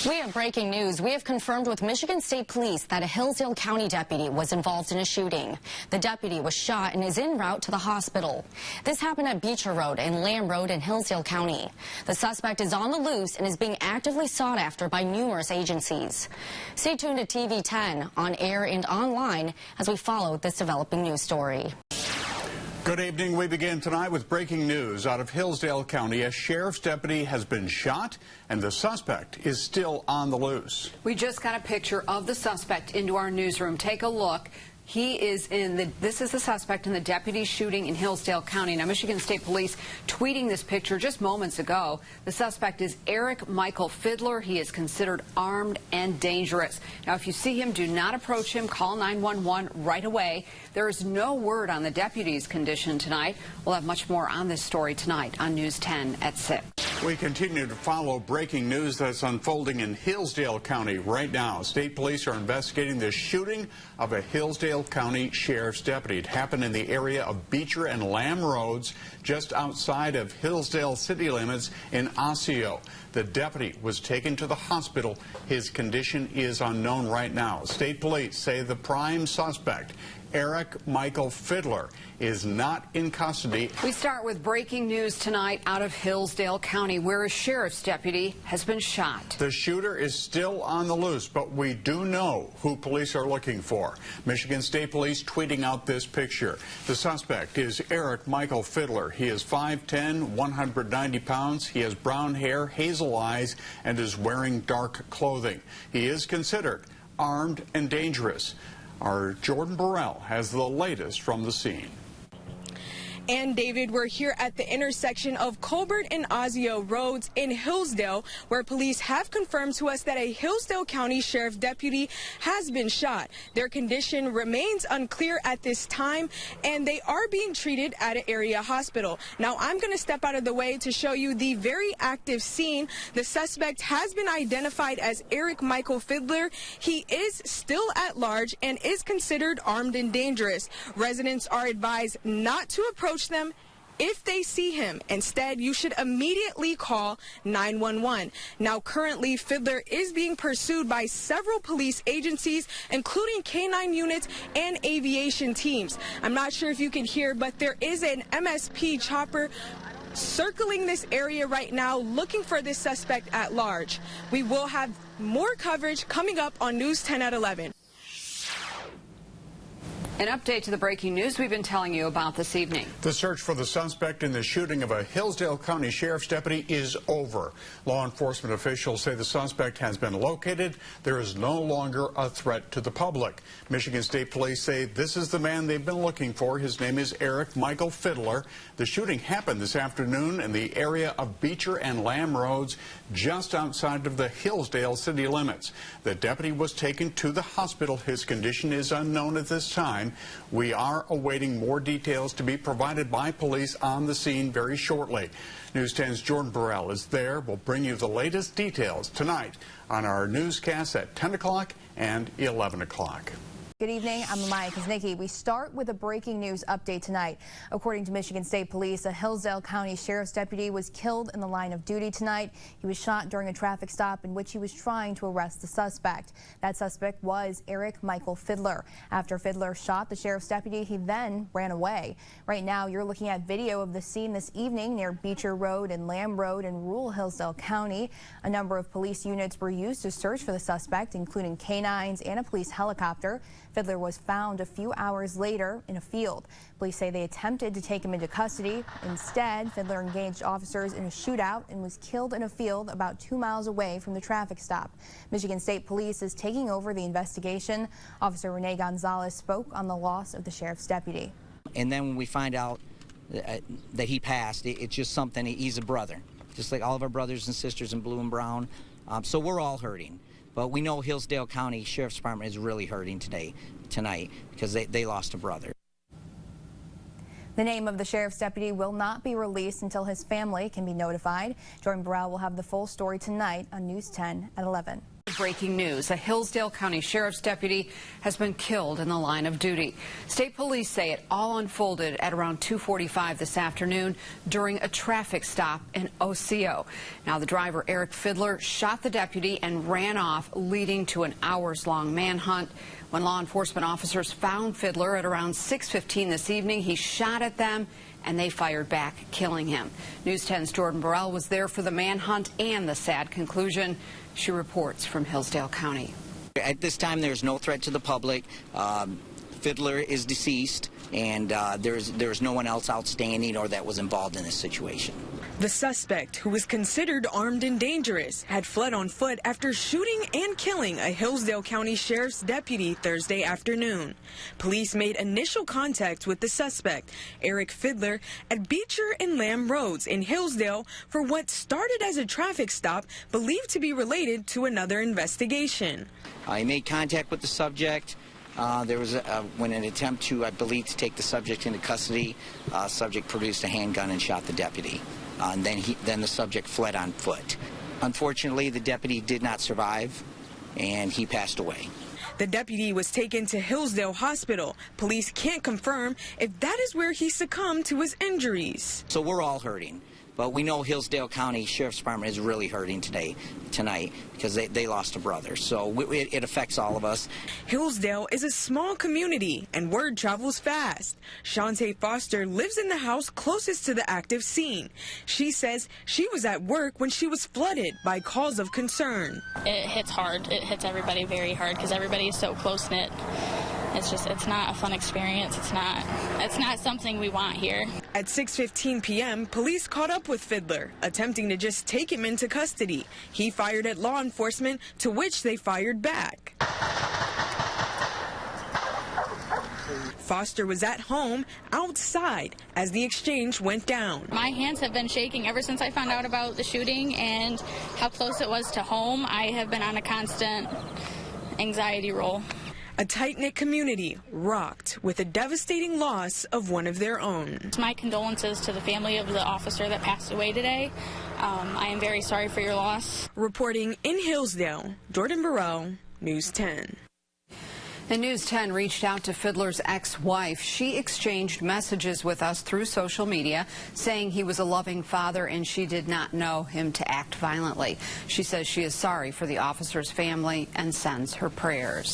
We have breaking news. We have confirmed with Michigan State Police that a Hillsdale County deputy was involved in a shooting. The deputy was shot and is en route to the hospital. This happened at Beecher Road and Lamb Road in Hillsdale County. The suspect is on the loose and is being actively sought after by numerous agencies. Stay tuned to TV 10 on air and online as we follow this developing news story. Good evening. We begin tonight with breaking news out of Hillsdale County. A sheriff's deputy has been shot and the suspect is still on the loose. We just got a picture of the suspect into our newsroom. Take a look. This is the suspect in the deputy shooting in Hillsdale County. Now, Michigan State Police tweeting this picture just moments ago. The suspect is Eric Michael Fiddler. He is considered armed and dangerous. Now, if you see him, do not approach him. Call 911 right away. There is no word on the deputy's condition tonight. We'll have much more on this story tonight on News 10 at 6. We continue to follow breaking news that's unfolding in Hillsdale County right now. State police are investigating the shooting of a Hillsdale County sheriff's deputy. It happened in the area of Beecher and Lamb Roads, just outside of Hillsdale city limits in Osseo. The deputy was taken to the hospital. His condition is unknown right now. State police say the prime suspect, Eric Michael Fiddler, is not in custody. We start with breaking news tonight out of Hillsdale County, where a sheriff's deputy has been shot. The shooter is still on the loose, but we do know who police are looking for. Michigan State Police tweeting out this picture. The suspect is Eric Michael Fiddler. He is 5'10", 190 pounds. He has brown hair, hazel eyes, and is wearing dark clothing. He is considered armed and dangerous. Our Jordan Burrell has the latest from the scene. And David, we're here at the intersection of Colbert and Osseo Roads in Hillsdale, where police have confirmed to us that a Hillsdale County Sheriff deputy has been shot. Their condition remains unclear at this time, and they are being treated at an area hospital. Now, I'm going to step out of the way to show you the very active scene. The suspect has been identified as Eric Michael Fiddler. He is still at large and is considered armed and dangerous. Residents are advised not to approach them if they see him. Instead, you should immediately call 911. Now, currently, Fiddler is being pursued by several police agencies, including K-9 units and aviation teams. I'm not sure if you can hear, but there is an MSP chopper circling this area right now, looking for this suspect at large. We will have more coverage coming up on News 10 at 11. An update to the breaking news we've been telling you about this evening. The search for the suspect in the shooting of a Hillsdale County Sheriff's deputy is over. Law enforcement officials say the suspect has been located. There is no longer a threat to the public. Michigan State Police say this is the man they've been looking for. His name is Eric Michael Fiddler. The shooting happened this afternoon in the area of Beecher and Lamb Roads, just outside of the Hillsdale city limits. The deputy was taken to the hospital. His condition is unknown at this time. We are awaiting more details to be provided by police on the scene very shortly. News 10's Jordan Burrell is there. We'll bring you the latest details tonight on our newscasts at 10 o'clock and 11 o'clock. Good evening, I'm Amaya Kuznicki. We start with a breaking news update tonight. According to Michigan State Police, a Hillsdale County Sheriff's deputy was killed in the line of duty tonight. He was shot during a traffic stop in which he was trying to arrest the suspect. That suspect was Eric Michael Fiddler. After Fiddler shot the sheriff's deputy, he then ran away. Right now, you're looking at video of the scene this evening near Beecher Road and Lamb Road in rural Hillsdale County. A number of police units were used to search for the suspect, including K-9s and a police helicopter. Fiddler was found a few hours later in a field. Police say they attempted to take him into custody. Instead, Fiddler engaged officers in a shootout and was killed in a field about 2 miles away from the traffic stop. Michigan State Police is taking over the investigation. Officer Renee Gonzalez spoke on the loss of the sheriff's deputy. And then when we find out that he passed, it's just something. He's a brother, just like all of our brothers and sisters in blue and brown. So we're all hurting. But we know Hillsdale County Sheriff's Department is really hurting tonight because they lost a brother. The name of the sheriff's deputy will not be released until his family can be notified. Jordan Burrell will have the full story tonight on News 10 at 11. Breaking news. A Hillsdale County Sheriff's deputy has been killed in the line of duty. State police say it all unfolded at around 2:45 this afternoon during a traffic stop in Ocio. Now, the driver, Eric Fiddler, shot the deputy and ran off, leading to an hours-long manhunt. When law enforcement officers found Fiddler at around 6:15 this evening, he shot at them and they fired back, killing him. News 10's Jordan Burrell was there for the manhunt and the sad conclusion. She reports from Hillsdale County. At this time, there's no threat to the public. Fiddler is deceased, and there's no one else outstanding or that was involved in this situation. The suspect, who was considered armed and dangerous, had fled on foot after shooting and killing a Hillsdale County Sheriff's deputy Thursday afternoon. Police made initial contact with the suspect, Eric Fiddler, at Beecher and Lamb Roads in Hillsdale for what started as a traffic stop believed to be related to another investigation. I made contact with the subject. There was when an attempt to, I believe, to take the subject into custody. Subject produced a handgun and shot the deputy. And then the subject fled on foot. Unfortunately, the deputy did not survive, and he passed away. The deputy was taken to Hillsdale Hospital. Police can't confirm if that is where he succumbed to his injuries. So we're all hurting. But we know Hillsdale County Sheriff's Department is really hurting tonight because they lost a brother. So it affects all of us. Hillsdale is a small community and word travels fast. Shantae Foster lives in the house closest to the active scene. She says she was at work when she was flooded by calls of concern. It hits hard. It hits everybody very hard because everybody is so close-knit. It's not a fun experience. It's not something we want here. At 6:15 p.m., police caught up with Fiddler, attempting to just take him into custody. He fired at law enforcement, to which they fired back. Foster was at home, outside, as the exchange went down. My hands have been shaking ever since I found out about the shooting and how close it was to home. I have been on a constant anxiety roll. A tight-knit community rocked with a devastating loss of one of their own. My condolences to the family of the officer that passed away today. I am very sorry for your loss. Reporting in Hillsdale, Jordan Burrell, News 10. And News 10 reached out to Fiddler's ex-wife. She exchanged messages with us through social media saying he was a loving father and she did not know him to act violently. She says she is sorry for the officer's family and sends her prayers.